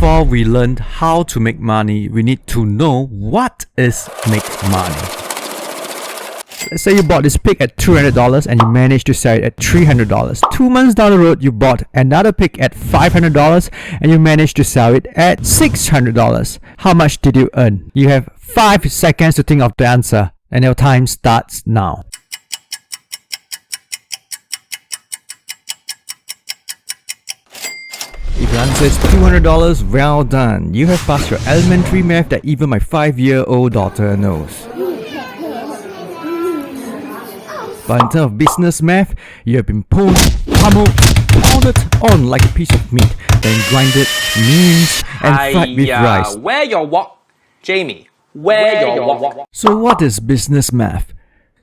before we learn how to make money, we need to know what is make money. Let's say you bought this pig at $200 and you managed to sell it at $300. 2 months down the road, you bought another pig at $500 and you managed to sell it at $600. How much did you earn? You have 5 seconds to think of the answer, and your time starts now. If your answer is $200, well done. You have passed your elementary math that even my 5-year-old daughter knows. But in terms of business math, you have been pulled, pummeled, pounded on like a piece of meat, then grinded, minced, and fried with rice. Where your wok? Jamie, where your wok? So what is business math?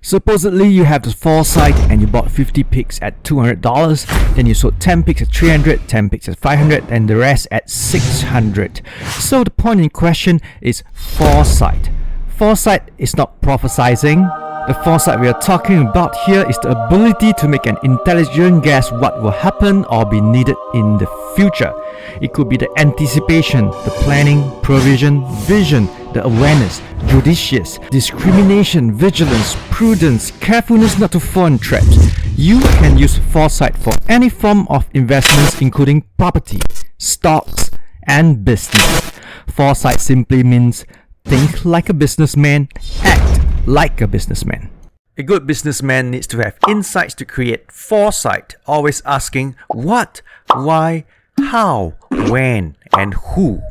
Supposedly you have the foresight and you bought 50 pigs at $200, then you sold 10 pigs at $300, 10 pigs at $500, and the rest at $600. So the point in question is foresight. Foresight is not prophesizing. The foresight we are talking about here is the ability to make an intelligent guess what will happen or be needed in the future. It could be the anticipation, the planning, provision, vision, the awareness, judicious, discrimination, vigilance, prudence, carefulness not to fall in traps. You can use foresight for any form of investments, including property, stocks, and business. Foresight simply means think like a businessman, act like a businessman. A good businessman needs to have insights to create foresight, always asking what, why, how, when, and who.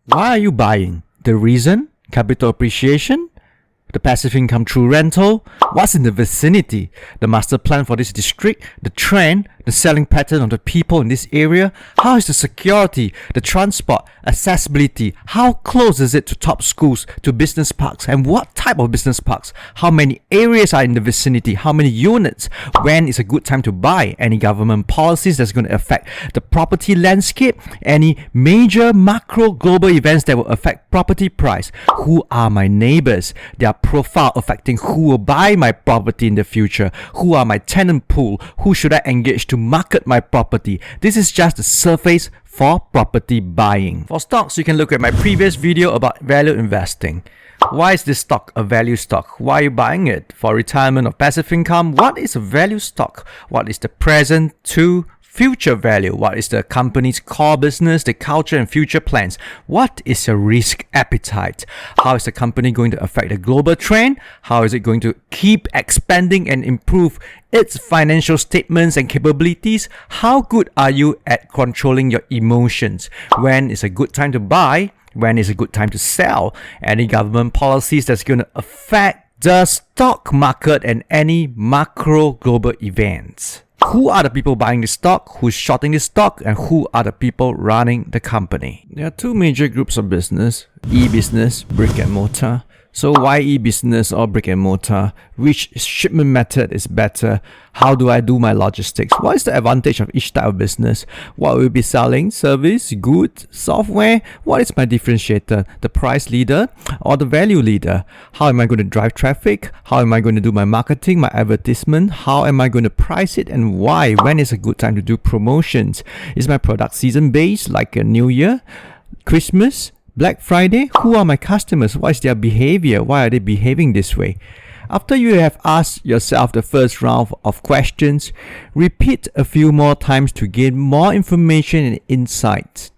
Why are you buying? The reason? Capital appreciation? The passive income through rental? What's in the vicinity? The master plan for this district? The trend? The selling pattern of the people in this area? How is the security? The transport? Accessibility? How close is it to top schools, to business parks? And what type of business parks? How many areas are in the vicinity? How many units? When is a good time to buy? Any government policies that's going to affect the property landscape? Any major macro global events that will affect property price? Who are my neighbors? Their profile affecting who will buy my property in the future. Who are my tenant pool? Who should I engage to market my property? This is just the surface for property buying. For stocks, you can look at my previous video about value investing. Why is this stock a value stock? Why are you buying it? For retirement or passive income? What is a value stock? What is the present to future value? What is the company's core business, the culture and future plans? What is your risk appetite? How is the company going to affect the global trend? How is it going to keep expanding and improve its financial statements and capabilities? How good are you at controlling your emotions? When is a good time to buy? When is a good time to sell? Any government policies that's going to affect the stock market and any macro global events? Who are the people buying the stock, who's shorting the stock, and who are the people running the company? There are 2 major groups of business: e-business, brick and mortar. So why e-business or brick and mortar? Which shipment method is better? How do I do my logistics? What is the advantage of each type of business? What will we be selling? Service, goods, software? What is my differentiator? The price leader or the value leader? How am I going to drive traffic? How am I going to do my marketing, my advertisement? How am I going to price it and why? When is a good time to do promotions? Is my product season based, like a New Year, Christmas, Black Friday? Who are my customers? What is their behavior? Why are they behaving this way? After you have asked yourself the first round of questions, repeat a few more times to gain more information and insights.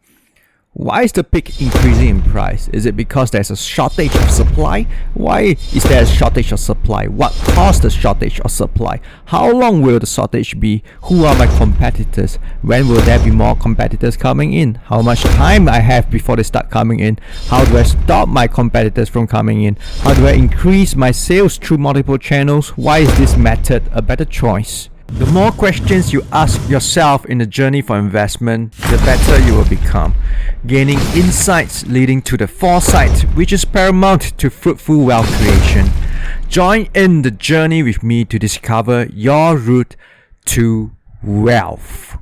Why is the pig increasing in price? Is it because there's a shortage of supply? Why is there a shortage of supply? What caused the shortage of supply? How long will the shortage be? Who are my competitors? When will there be more competitors coming in? How much time I have before they start coming in? How do I stop my competitors from coming in? How do I increase my sales through multiple channels? Why is this method a better choice? The more questions you ask yourself in the journey for investment, the better you will become, gaining insights leading to the foresight, which is paramount to fruitful wealth creation. Join in the journey with me to discover your route to wealth.